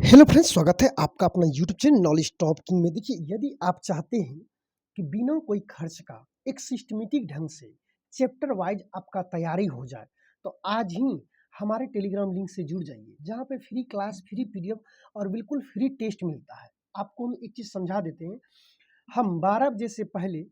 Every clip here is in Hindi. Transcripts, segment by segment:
हेलो फ्रेंड्स, स्वागत है आपका अपना YouTube channel knowledge top king में। देखिए, यदि आप चाहते हैं कि बिना कोई खर्च का एक सिस्टमेटिक ढंग से चैप्टर वाइज आपका तैयारी हो जाए, तो आज ही हमारे टेलीग्राम लिंक से जुड़ जाइए, जहां पे फ्री क्लास, फ्री पीडीएफ और बिल्कुल फ्री टेस्ट मिलता है। आपको हम एक चीज़ समझा देते हैं। हम 12 बजे से पहले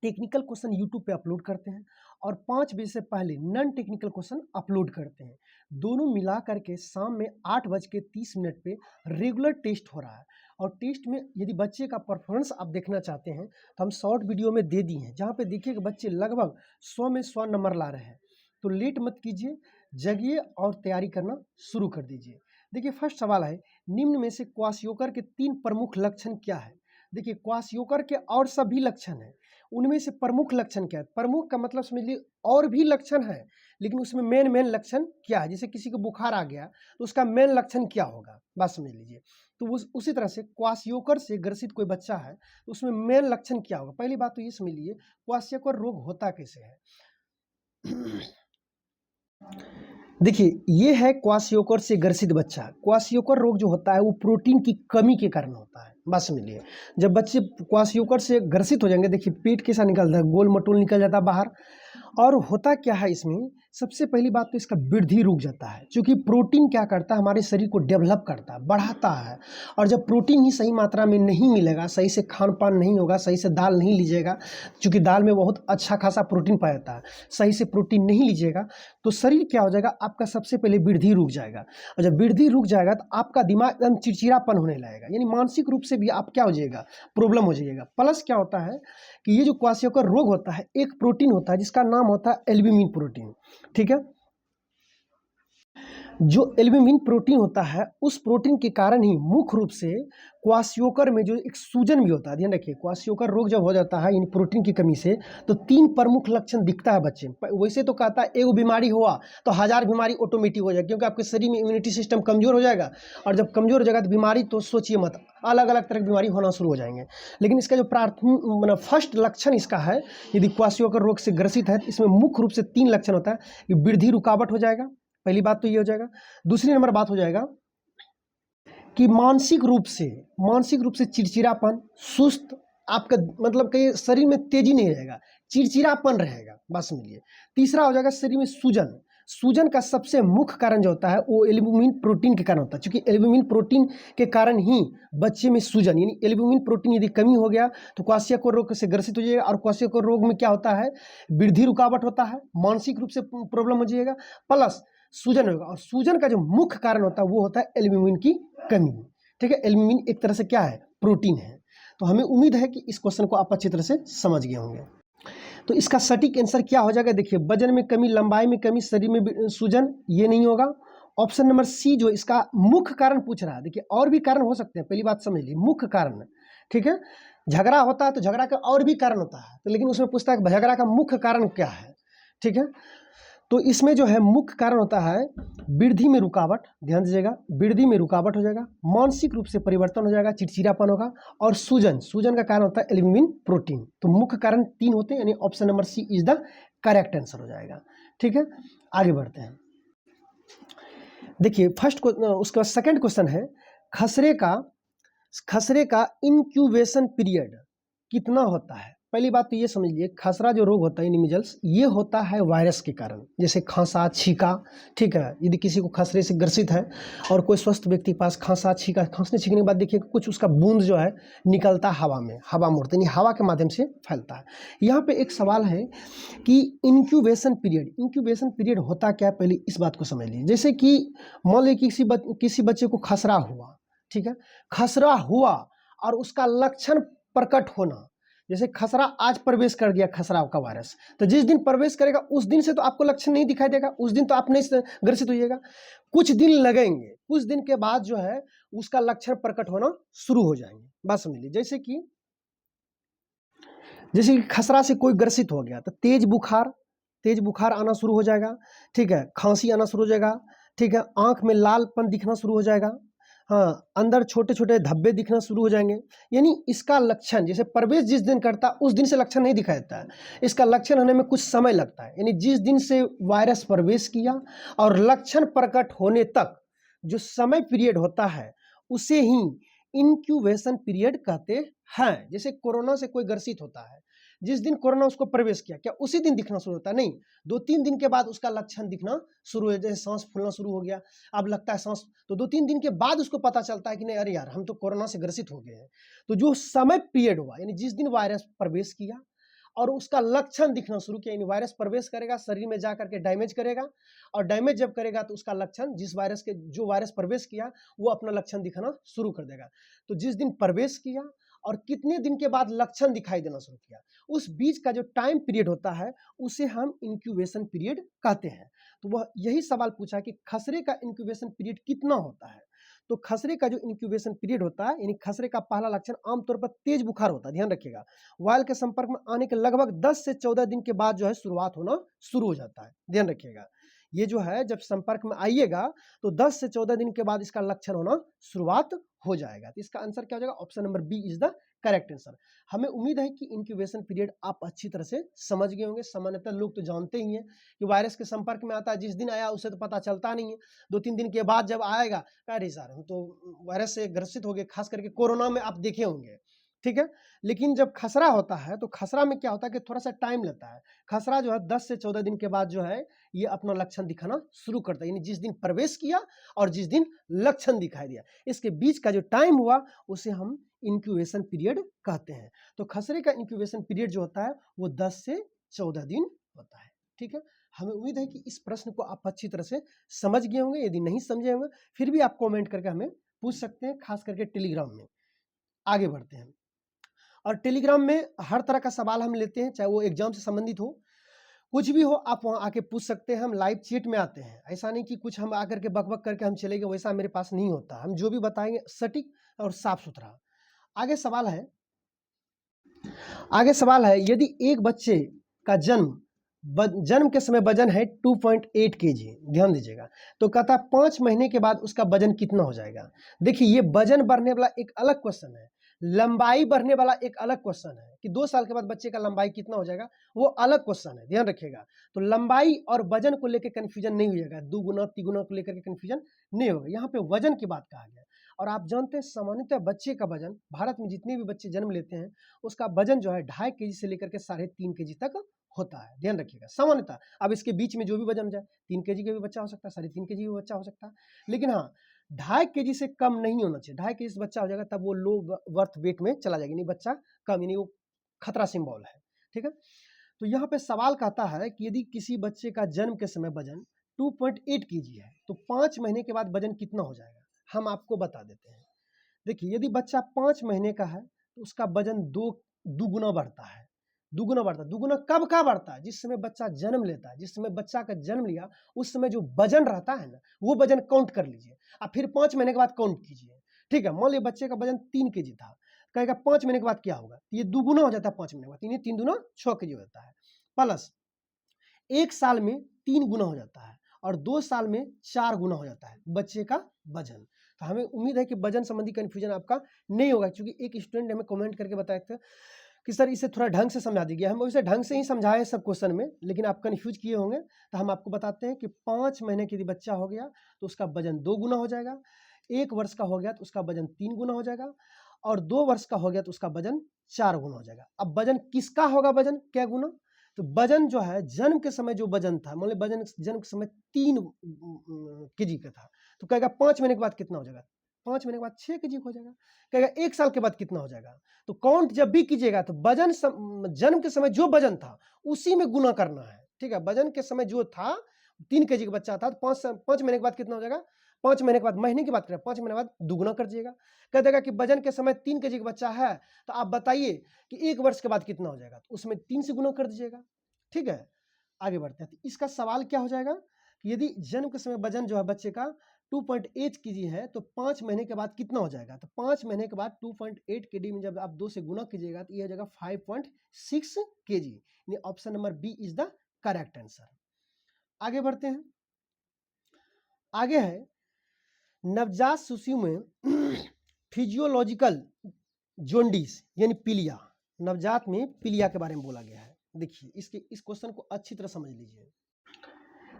टेक्निकल क्वेश्चन यूट्यूब पे अपलोड करते हैं और 5 बजे से पहले नॉन टेक्निकल क्वेश्चन अपलोड करते हैं। दोनों मिला करके शाम में 8:30 पे रेगुलर टेस्ट हो रहा है। और टेस्ट में यदि बच्चे का परफॉर्मेंस आप देखना चाहते हैं तो हम शॉर्ट वीडियो में दे दिए हैं, जहाँ पे देखिए कि बच्चे लगभग 100 में 100 नंबर ला रहे हैं। तो लेट मत कीजिए, जगिए और तैयारी करना शुरू कर दीजिए। देखिए, फर्स्ट सवाल है, निम्न में से क्वाशियोकर के 3 प्रमुख लक्षण क्या है। देखिए, क्वाशियोकर के और सभी लक्षण हैं, उनमें से प्रमुख लक्षण क्या है। प्रमुख का मतलब समझ लीजिए और भी लक्षण है, लेकिन उसमें मेन लक्षण क्या है। जैसे किसी को बुखार आ गया तो उसका मेन लक्षण क्या होगा, बात समझ लीजिए। तो उसी तरह से क्वाशियोकर से ग्रसित कोई बच्चा है तो उसमें मेन लक्षण क्या होगा। पहली बात तो ये समझ लीजिए, क्वाशियोकर रोग होता कैसे है। देखिए, ये है क्वाशियोकर से ग्रसित बच्चा। क्वाशियोकर रोग जो होता है वो प्रोटीन की कमी के कारण होता है, बात समझ लिए। जब बच्चे क्वाशियोकर से ग्रसित हो जाएंगे, देखिए पेट कैसा निकलता है, गोल मटोल निकल जाता है बाहर। और होता क्या है इसमें, सबसे पहली बात तो इसका वृद्धि रुक जाता है, क्योंकि प्रोटीन क्या करता है, हमारे शरीर को डेवलप करता है, बढ़ाता है। और जब प्रोटीन ही सही मात्रा में नहीं मिलेगा, सही से खान पान नहीं होगा, सही से दाल नहीं लीजिएगा, क्योंकि दाल में बहुत अच्छा खासा प्रोटीन पाया जाता है, सही से प्रोटीन नहीं लीजिएगा तो शरीर क्या हो जाएगा, आपका सबसे पहले वृद्धि रुक जाएगा। और जब वृद्धि रुक जाएगा तो आपका दिमाग एकदम चिड़चिड़ापन होने लगेगा, यानी मानसिक रूप से भी आप क्या हो जाएगा, प्रॉब्लम हो जाएगा। प्लस क्या होता है कि ये जो क्वाशियोकर रोग होता है, एक प्रोटीन होता है जिसका नाम होता है एल्ब्यूमिन प्रोटीन, ठीक है। जो एल्ब्यूमिन प्रोटीन होता है, उस प्रोटीन के कारण ही मुख्य रूप से क्वाशियोकर में जो एक सूजन भी होता है। ध्यान रखिए, क्वाशियोकर रोग जब हो जाता है इन प्रोटीन की कमी से, तो 3 प्रमुख लक्षण दिखता है बच्चे में। वैसे तो कहता है एगो बीमारी हुआ तो 1000 बीमारी ऑटोमेटिक हो जाएगी, क्योंकि आपके शरीर में इम्यूनिटी सिस्टम कमजोर हो जाएगा। और जब कमजोर हो जाएगा तो बीमारी तो सोचिए मत, अलग अलग तरह की बीमारी होना शुरू हो जाएंगे। लेकिन इसका जो प्राथमिक मतलब फर्स्ट लक्षण इसका है, यदि क्वाशियोकर रोग से ग्रसित है तो इसमें मुख्य रूप से 3 लक्षण होता है कि वृद्धि रुकावट हो जाएगा, पहली बात तो ये हो जाएगा। दूसरी नंबर बात हो जाएगा कि मानसिक रूप से चिड़चिड़ापन, सुस्त, आपका मतलब कि शरीर में तेजी नहीं रहेगा, चिड़चिड़ापन रहेगा, बात समझिए। तीसरा हो जाएगा शरीर में सूजन। सूजन का सबसे मुख्य कारण जो होता है वो एल्ब्यूमिन प्रोटीन के कारण होता है, क्योंकि एल्ब्यूमिन प्रोटीन के कारण ही बच्चे में सूजन, यानी एल्ब्यूमिन प्रोटीन यदि कमी हो गया तो क्वाशियोकर रोग से ग्रसित हो जाएगा। और क्वाशियोकर रोग में क्या होता है, वृद्धि रुकावट होता है, मानसिक रूप से प्रॉब्लम हो जाएगा, प्लस सूजन होगा। और सूजन का जो मुख्य कारण होता है वो होता है एल्ब्यूमिन की कमी, ठीक है। एल्ब्यूमिन एक तरह से क्या है, प्रोटीन है। तो हमें उम्मीद है कि इस क्वेश्चन को आप अच्छी तरह से समझ गए होंगे। तो इसका सटीक आंसर क्या हो जाएगा, देखिए, वजन में कमी, लंबाई में कमी, शरीर में सूजन, ये नहीं होगा। ऑप्शन नंबर सी जो इसका मुख्य कारण पूछ रहा है, देखिए और भी कारण हो सकते हैं, पहली बात समझ लीजिए, मुख्य कारण, ठीक है। झगड़ा होता है तो झगड़ा का और भी कारण होता है, तो लेकिन उसमें पूछता है झगड़ा का मुख्य कारण क्या है, ठीक है। तो इसमें जो है मुख्य कारण होता है वृद्धि में रुकावट, ध्यान दीजिएगा, वृद्धि में रुकावट हो जाएगा, मानसिक रूप से परिवर्तन हो जाएगा, चिड़चिड़ापन होगा, और सूजन, सूजन का कारण होता है एल्ब्यूमिन प्रोटीन। तो मुख्य कारण 3 होते हैं, यानी option number C is the correct answer हो जाएगा, ठीक है। आगे बढ़ते हैं। देखिए, उसके बाद सेकंड क्वेश्चन है, खसरे का इंक्यूबेशन पीरियड कितना होता है। पहली बात तो ये समझ लीजिए, खसरा जो रोग होता है मीजल्स, ये होता है वायरस के कारण, जैसे खांसा, छींका, ठीक है। यदि किसी को खसरे से ग्रसित है और कोई स्वस्थ व्यक्ति के पास खांसा, छींका, खांसने छींकने के बाद देखिए कुछ उसका बूंद जो है निकलता है हवा में, हवा मोड़ते, यानी हवा के माध्यम से फैलता है। यहाँ पे एक सवाल है कि इंक्यूबेशन पीरियड होता क्या है, पहले इस बात को समझ लीजिए। जैसे कि मान लीजिए किसी बच्चे को खसरा हुआ, ठीक है, खसरा हुआ और उसका लक्षण प्रकट होना, जैसे खसरा आज प्रवेश कर गया, खसरा का वायरस, तो जिस दिन प्रवेश करेगा उस दिन से तो आपको लक्षण नहीं दिखाई देगा, उस दिन तो आप नहीं ग्रसित होइएगा, कुछ दिन लगेंगे, कुछ दिन के बाद जो है उसका लक्षण प्रकट होना शुरू हो जाएंगे, बात समझ लीजिए। जैसे कि खसरा से कोई ग्रसित हो गया तो तेज बुखार आना शुरू हो जाएगा, ठीक है, खांसी आना शुरू हो जाएगा, ठीक है, आंख में लालपन दिखना शुरू हो जाएगा, हाँ, अंदर छोटे छोटे धब्बे दिखना शुरू हो जाएंगे। यानी इसका लक्षण, जैसे प्रवेश जिस दिन करता उस दिन से लक्षण नहीं दिखाई देता है, इसका लक्षण होने में कुछ समय लगता है। यानी जिस दिन से वायरस प्रवेश किया और लक्षण प्रकट होने तक जो समय पीरियड होता है उसे ही इंक्यूबेशन पीरियड कहते हैं। जैसे कोरोना से कोई ग्रसित होता है, जिस दिन कोरोना उसको प्रवेश किया, क्या उसी दिन दिखना शुरू होता है? नहीं, 2-3 दिन के बाद उसका लक्षण दिखना शुरू हो, जैसे सांस फूलना शुरू हो गया, अब लगता है सांस, तो 2-3 दिन के बाद उसको पता चलता है कि नहीं, अरे यार हम तो कोरोना से ग्रसित हो गए हैं। तो जो समय पीरियड हुआ, यानी जिस दिन वायरस प्रवेश किया और उसका लक्षण दिखना शुरू किया, यानी वायरस प्रवेश करेगा, शरीर में जाकर के डैमेज करेगा, और डैमेज जब करेगा तो उसका लक्षण, जिस वायरस के जो वायरस प्रवेश किया वो अपना लक्षण दिखाना शुरू कर देगा। तो जिस दिन प्रवेश किया और कितने दिन के बाद लक्षण दिखाई देना शुरू किया, उस बीच का जो टाइम पीरियड होता है उसे हम इंक्यूबेशन पीरियड कहते हैं। तो वह यही सवाल पूछा कि खसरे का इंक्यूबेशन पीरियड कितना होता है। तो खसरे का जो इंक्यूबेशन पीरियड होता है, यानी खसरे का पहला लक्षण आमतौर पर तेज बुखार होता है, ध्यान रखिएगा। वायल के संपर्क में आने के लगभग 10 से 14 दिन के बाद जो है शुरुआत होना शुरू हो जाता है, ध्यान रखिएगा। ये जो है जब संपर्क में आइएगा तो 10 से 14 दिन के बाद इसका लक्षण होना शुरुआत हो जाएगा। तो इसका आंसर क्या हो जाएगा? Option number B is the correct answer. हमें उम्मीद है कि इंक्यूबेशन पीरियड आप अच्छी तरह से समझ गए होंगे। सामान्यतः लोग तो जानते ही हैं कि वायरस के संपर्क में आता है, जिस दिन आया उसे तो पता चलता नहीं है, 2-3 दिन के बाद जब आएगा, अरे सर हम तो वायरस से ग्रसित हो गए, खास करके कोरोना में आप देखे होंगे, ठीक है। लेकिन जब खसरा होता है तो खसरा में क्या होता है कि थोड़ा सा टाइम लेता है। खसरा जो है 10 से 14 दिन के बाद जो है ये अपना लक्षण दिखाना शुरू करता है, यानी जिस दिन प्रवेश किया और जिस दिन लक्षण दिखाई दिया, इसके बीच का जो टाइम हुआ उसे हम इंक्यूबेशन पीरियड कहते हैं। तो खसरे का इंक्यूबेशन पीरियड जो होता है वो 10 से 14 दिन होता है, ठीक है। हमें उम्मीद है कि इस प्रश्न को आप अच्छी तरह से समझ गए होंगे। यदि नहीं समझे होंगे फिर भी आप कमेंट करके हमें पूछ सकते हैं, खास करके टेलीग्राम में। आगे बढ़ते हैं, और टेलीग्राम में हर तरह का सवाल हम लेते हैं, चाहे वो एग्जाम से संबंधित हो, कुछ भी हो, आप वहाँ आके पूछ सकते हैं। हम लाइव चैट में आते हैं, ऐसा नहीं कि कुछ हम आकर के बकबक करके हम चले गए, वैसा मेरे पास नहीं होता। हम जो भी बताएंगे सटीक और साफ सुथरा। आगे सवाल है, यदि एक बच्चे का जन्म के समय वजन है 2.8 kg, ध्यान दीजिएगा, तो कहता है 5 महीने के बाद उसका वजन कितना हो जाएगा। देखिए ये वजन बढ़ने वाला एक अलग क्वेश्चन है, लंबाई बढ़ने वाला एक अलग क्वेश्चन है कि 2 साल के बाद बच्चे का लंबाई कितना हो जाएगा, वो अलग क्वेश्चन है, ध्यान रखिएगा। तो लंबाई और वजन को लेकर कंफ्यूजन नहीं हो जाएगा, 2 गुना 3 गुना को लेकर के कंफ्यूजन नहीं होगा। यहाँ पे वजन की बात कहा गया। और आप जानते हैं सामान्यतः बच्चे का वजन, भारत में जितने भी बच्चे जन्म लेते हैं उसका वजन जो है 2.5 kg से लेकर के 3.5 kg तक होता है, ध्यान रखिएगा सामान्यतः। अब इसके बीच में जो भी वजन जाए, 3 kg का भी बच्चा हो सकता है, 3.5 kg भी बच्चा हो सकता है, लेकिन हाँ 2.5 kg से कम नहीं होना चाहिए। 2.5 kg से बच्चा हो जाएगा तब वो लो बर्थ वेट में चला जाएगा, नहीं बच्चा कम, यानी वो खतरा सिंबल है, ठीक है। तो यहाँ पे सवाल कहता है कि यदि किसी बच्चे का जन्म के समय वजन 2.8 kg है तो 5 महीने के बाद वजन कितना हो जाएगा, हम आपको बता देते हैं। देखिए यदि बच्चा 5 महीने का है तो उसका वजन दुगुना बढ़ता है। दुगुना कब का बढ़ता है? जिस समय बच्चा जन्म लेता है, जिस समय बच्चा का जन्म लिया उस समय जो वजन रहता है ना, वो वजन काउंट कर लीजिए, अब फिर 5 महीने के बाद काउंट कीजिए, ठीक है। मान लीजिए बच्चे का वजन 3 kg था, कहेगा 5 महीने के बाद क्या होगा, ये दुगुना हो जाता है 5 महीने के बाद, 3 दूना 6 kg होता है, प्लस 1 साल में 3 गुना हो जाता है और 2 साल में 4 गुना हो जाता है बच्चे का वजन। तो हमें उम्मीद है कि वजन संबंधी कंफ्यूजन आपका नहीं होगा, क्योंकि एक स्टूडेंट ने हमें कमेंट करके बताया था कि सर इसे थोड़ा ढंग से समझा दीजिए। हम उसे ढंग से ही समझाए सब क्वेश्चन में, लेकिन आप कंफ्यूज किए होंगे। तो हम आपको बताते हैं कि 5 महीने के यदि बच्चा हो गया तो उसका वजन 2 गुना हो जाएगा, 1 वर्ष का हो गया तो उसका वजन 3 गुना हो जाएगा, और 2 वर्ष का हो गया तो उसका वजन 4 गुना हो जाएगा। अब वजन किसका होगा, वजन क्या गुना? तो वजन जो है जन्म के समय जो वजन था, मान लीजिए वजन जन्म के समय 3 kg का था, तो कहेगा 5 महीने के बाद कितना हो जाएगा, 5 महीने के बाद 6 kg हो जाएगा। कहेगा 1 साल के बाद कितना हो जाएगा, तो काउंट जब भी कीजिएगा तो वजन जन्म के समय जो वजन था उसी में गुना करना है, ठीक है। वजन के समय जो था 3 kg का बच्चा था, तो 5 महीने के बाद कितना हो जाएगा, 5 महीने के बाद, महीने की बात करें, 5 महीने बाद दुगुना कर दीजिएगा। कह देगा कि वजन के समय 3 kg का बच्चा है, तो आप बताइए कि 1 वर्ष के बाद कितना हो जाएगा, तो उसमें 3 से गुना कर दीजिएगा, ठीक है। आगे बढ़ते हैं, तो इसका सवाल क्या हो जाएगा कि यदि जन्म के समय वजन जो है बच्चे का 2.8 kg है तो 5 महीने के बाद कितना हो जाएगा, तो 5 महीने के बाद 2.8 kg में जब आप 2 से गुना कीजिएगा तो ये हो जाएगा 5.6 kg, यानी option number B is the correct answer. आगे बढ़ते हैं, आगे है नवजात शिशु में फिजियोलॉजिकल जोंडिस यानी पीलिया, नवजात में पीलिया के बारे में बोला गया है। देखिए इस क्वेश्चन को अच्छी तरह समझ लीजिए।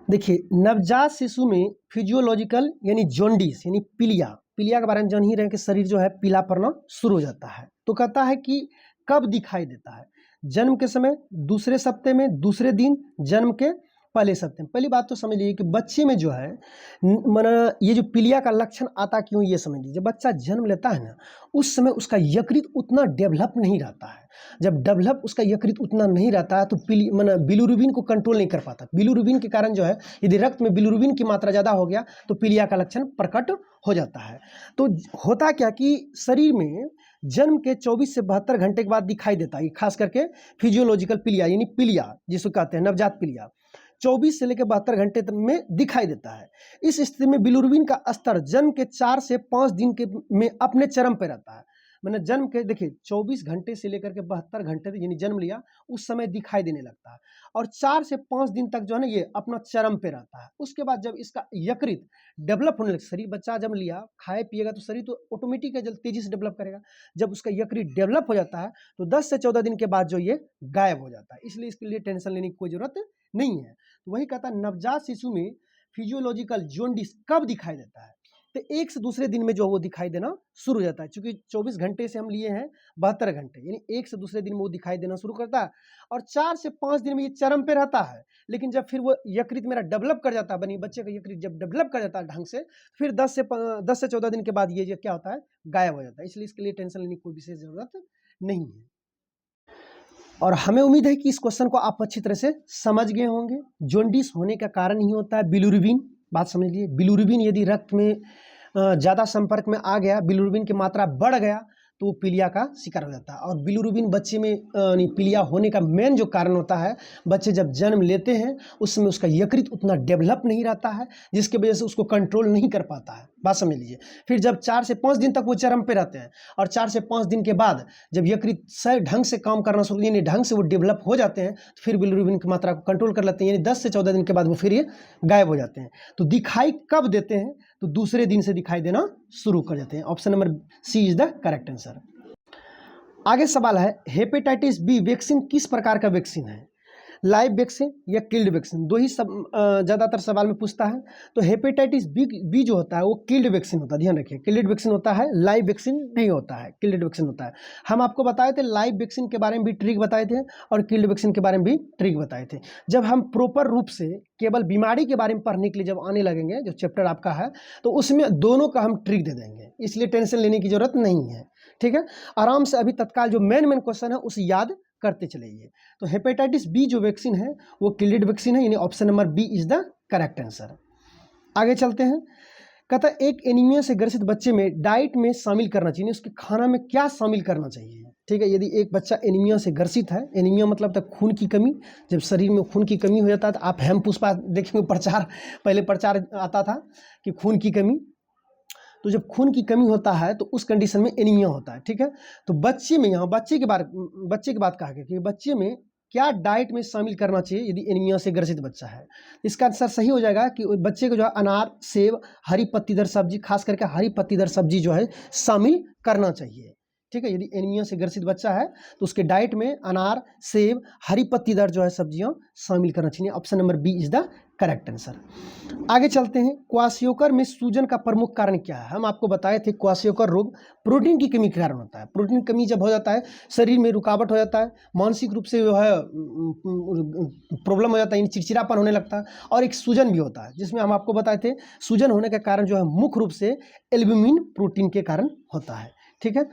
देखिए, नवजात शिशु में फिजियोलॉजिकल यानी जॉन्डिस यानी पीलिया पीलिया के बारे में जान ही रहे हैं कि शरीर जो है पीला पड़ना शुरू हो जाता है। तो कहता है कि कब दिखाई देता है? जन्म के समय, दूसरे सप्ताह में, दूसरे दिन, जन्म के पहले सप्ताह में। पहली बात तो समझ लीजिए कि बच्चे में जो है माना ये जो पीलिया का लक्षण आता क्यों, ये समझ लीजिए। बच्चा जन्म लेता है ना, उस समय उसका यकृत उतना डेवलप नहीं रहता है। जब डेवलप उसका यकृत उतना नहीं रहता है तो बिलिरुबिन को कंट्रोल नहीं कर पाता। बिलिरुबिन के कारण जो है, यदि रक्त में बिलिरुबिन की मात्रा ज़्यादा हो गया तो पीलिया का लक्षण प्रकट हो जाता है। तो होता क्या कि शरीर में जन्म के 24 से 72 घंटे के बाद दिखाई देता है, खास करके फिजियोलॉजिकल पीलिया यानी पीलिया जिसको कहते हैं नवजात पीलिया 24 से लेकर 72 घंटे तक में दिखाई देता है। इस स्थिति में बिलिरुबिन का स्तर जन्म के 4 से 5 दिन के में अपने चरम पे रहता है। मैंने जन्म के देखिए 24 घंटे से लेकर के 72 घंटे तक यानी जन्म लिया उस समय दिखाई देने लगता है, और 4 से 5 दिन तक जो है ना ये अपना चरम पे रहता है। उसके बाद जब इसका यकृत डेवलप होने लगता है, शरीर बच्चा जब लिया खाए पिएगा तो शरीर तो ऑटोमेटिक है जल्द तेजी से डेवलप करेगा। जब उसका यकृत डेवलप हो जाता है तो 10 से 14 दिन के बाद जो ये गायब हो जाता है। इसलिए इसके लिए टेंशन लेने की कोई जरूरत नहीं है। तो वही कहता है नवजात शिशु में फिजियोलॉजिकल जॉन्डिस कब दिखाई देता है? तो एक से दूसरे दिन में जो वो दिखाई देना शुरू हो जाता है। चूंकि 24 घंटे से हम लिए हैं 72 घंटे, यानी एक से दूसरे दिन में वो दिखाई देना शुरू करता है, और 4 से 5 दिन में ये चरम पे रहता है। लेकिन जब फिर वो यकृत मेरा डेवलप कर जाता है, बनी बच्चे का यकृत जब डेवलप कर जाता है ढंग से, फिर 10 से 14 दिन के बाद ये क्या होता है, गायब हो जाता है। इसलिए इसके लिए टेंशन लेने की कोई विशेष जरूरत नहीं है। और हमें उम्मीद है कि इस क्वेश्चन को आप अच्छी तरह से समझ गए होंगे। जॉन्डिस होने का कारण ही होता है बिलिरुबिन। बात समझ लीजिए, बिलिरुबिन यदि रक्त में ज़्यादा संपर्क में आ गया, बिलिरुबिन की मात्रा बढ़ गया तो वो पीलिया का शिकार हो जाता है। और बिलिरुबिन बच्चे में पीलिया होने का मेन जो कारण होता है, बच्चे जब जन्म लेते हैं उस समय उसका यकृत उतना डेवलप नहीं रहता है, जिसकी वजह से उसको कंट्रोल नहीं कर पाता है। बात समझ लीजिए। फिर जब 4 से 5 दिन तक वो चरम पे रहते हैं, और 4 से 5 दिन के बाद जब यकृत सही ढंग से काम करना शुरू, यानी ढंग से वो डेवलप हो जाते हैं, तो फिर बिलिरुबिन की मात्रा को कंट्रोल कर लेते हैं, यानी 10 से 14 दिन के बाद वो फिर ये गायब हो जाते हैं। तो दिखाई कब देते हैं? तो दूसरे दिन से दिखाई देना शुरू कर जाते हैं। Option number C is the correct answer. आगे सवाल है, हेपेटाइटिस बी वैक्सीन किस प्रकार का वैक्सीन है? लाइव वैक्सीन या किल्ड वैक्सीन? दो ही सब ज़्यादातर सवाल में पूछता है। तो हेपेटाइटिस बी जो होता है वो किल्ड वैक्सीन होता है, ध्यान रखिए, किल्ड वैक्सीन होता है, लाइव वैक्सीन नहीं होता है, किल्ड वैक्सीन होता है। हम आपको बताए थे लाइव वैक्सीन के बारे में भी ट्रिक बताए थे, और किल्ड वैक्सीन के बारे में भी ट्रिक बताए थे। जब हम प्रॉपर रूप से केवल बीमारी के बारे में पढ़ने के लिए जब आने लगेंगे, जो चैप्टर आपका है, तो उसमें दोनों का हम ट्रिक दे देंगे, इसलिए टेंशन लेने की जरूरत नहीं है। ठीक है, आराम से अभी तत्काल जो मेन क्वेश्चन है उसे याद करते चलेंगे। तो हेपेटाइटिस बी जो वैक्सीन है वो किल्ड वैक्सीन है, यानी option number B is the correct answer. आगे चलते हैं। कहता है एक एनीमिया से ग्रसित बच्चे में डाइट में शामिल करना चाहिए, उसके खाना में क्या शामिल करना चाहिए? ठीक है, यदि एक बच्चा एनीमिया से ग्रसित है, एनीमिया मतलब तक खून की कमी, जब शरीर में खून की कमी हो जाता है तो आप हेमपुष्पा देखेंगे, पहले प्रचार आता था कि खून की कमी, तो जब खून की कमी होता है तो उस कंडीशन में एनीमिया होता है। ठीक है, तो बच्चे में, यहाँ बच्चे की बात कहा गया कि बच्चे में क्या डाइट में शामिल करना चाहिए यदि एनीमिया से ग्रसित बच्चा है। इसका आंसर सही हो जाएगा कि बच्चे को जो है अनार, सेब, हरी पत्तीदार सब्जी, खास करके हरी पत्तीदार सब्जी जो है शामिल करना चाहिए। ठीक है, यदि एनीमिया से ग्रसित बच्चा है तो उसके डाइट में अनार, सेब, हरी पत्तीदार जो है सब्जियां शामिल करना चाहिए। Option number B is the correct answer. आगे चलते हैं। क्वाशियोकर में सूजन का प्रमुख कारण क्या है? हम आपको बताए थे क्वाशियोकर रोग प्रोटीन की कमी के कारण होता है। प्रोटीन कमी जब हो जाता है शरीर में रुकावट हो जाता है, मानसिक रूप से जो है प्रॉब्लम हो जाता है, चिड़चिड़ापन होने लगता है, और एक सूजन भी होता है, जिसमें हम आपको बताए थे सूजन होने का कारण जो है मुख्य रूप से एल्ब्यूमिन प्रोटीन के कारण होता है। ठीक है,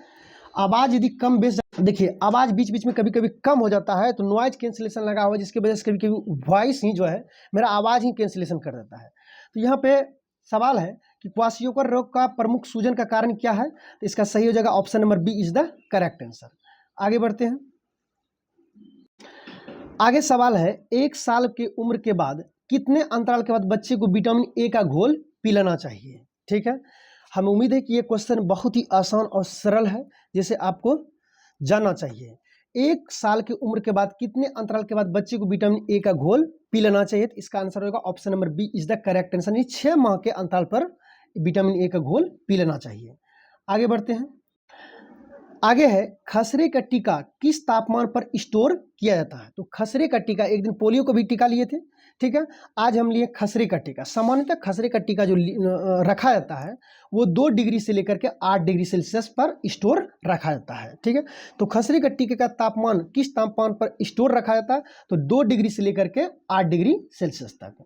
आवाज़ यदि कम बेस, देखिए आवाज़ बीच बीच में कभी कभी कम हो जाता है तो नॉइज कैंसिलेशन लगा हुआ है, जिसकी वजह से कभी कभी वॉइस ही जो है मेरा आवाज़ ही कैंसिलेशन कर देता है। तो यहाँ पे सवाल है कि क्वाशियोकर रोग का प्रमुख सूजन का कारण क्या है? तो इसका सही हो जाएगा option number B is the correct answer. आगे बढ़ते हैं। आगे सवाल है, 1 साल की उम्र के बाद कितने अंतराल के बाद बच्चे को विटामिन ए का घोल पिलाना चाहिए? ठीक है, हमें उम्मीद है कि ये क्वेश्चन बहुत ही आसान और सरल है, जिसे आपको जानना चाहिए। 1 साल की उम्र के बाद कितने अंतराल के बाद बच्चे को विटामिन ए का घोल पी लेना चाहिए? तो इसका आंसर होगा option number B is the correct answer. 6 माह के अंतराल पर विटामिन ए का घोल पी लेना चाहिए। आगे बढ़ते हैं। आगे है, खसरे का टीका किस तापमान पर स्टोर किया जाता है? तो खसरे का टीका, एक दिन पोलियो को भी टीका लिए थे, ठीक है। आज हम लिए खसरे का टीका। सामान्यतः खसरे का टीका जो रखा जाता है वो 2 डिग्री से लेकर के 8 डिग्री सेल्सियस पर स्टोर रखा जाता है, ठीक है। तो खसरे का टीके का तापमान किस तापमान पर स्टोर रखा जाता है? तो 2 डिग्री से लेकर के 8 डिग्री सेल्सियस तक।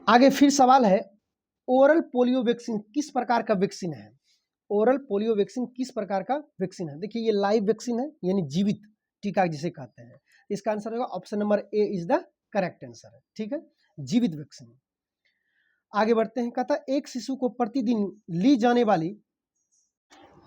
आगे फिर सवाल है, ओरल पोलियो वैक्सीन किस प्रकार का वैक्सीन है? ओरल पोलियो वैक्सीन किस प्रकार का वैक्सीन है? देखिए, ये लाइव वैक्सीन है, यानी जीवित टीका जिसे कहते हैं। इसका आंसर होगा option number A is the correct answer है, ठीक है, जीवित वैक्सीन। आगे बढ़ते हैं, कहता है एक शिशु को प्रतिदिन ली जाने वाली,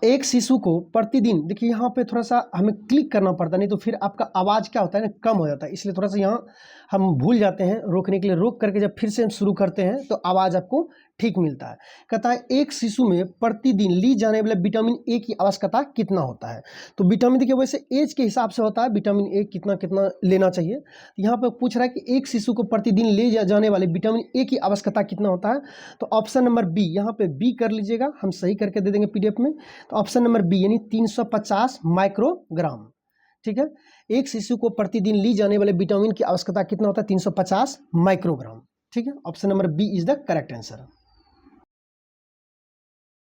एक शिशु को प्रतिदिन, देखिए यहाँ पे थोड़ा सा हमें क्लिक करना पड़ता है, नहीं तो फिर आपका आवाज़ क्या होता है ना, कम हो जाता है, इसलिए थोड़ा सा यहाँ हम भूल जाते हैं रोकने के लिए। रोक करके जब फिर से हम शुरू करते हैं तो आवाज़ आपको ठीक मिलता है। कहता है एक शिशु में प्रतिदिन ली जाने वाले विटामिन ए की आवश्यकता कितना होता है? तो विटामिन, देखिए वैसे एज के हिसाब से होता है विटामिन ए कितना कितना लेना चाहिए। यहाँ पर पूछ रहा है कि एक शिशु को प्रतिदिन ले जाने वाले विटामिन ए की आवश्यकता कितना होता है? तो ऑप्शन नंबर बी, यहाँ पे बी कर लीजिएगा, हम सही करके दे देंगे पीडीएफ में। तो ऑप्शन नंबर बी यानी 350 माइक्रोग्राम, ठीक है। एक शिशु को प्रतिदिन ली जाने वाले विटामिन की आवश्यकता कितना होता है? 350 माइक्रोग्राम, ठीक है। Option number B is the correct answer.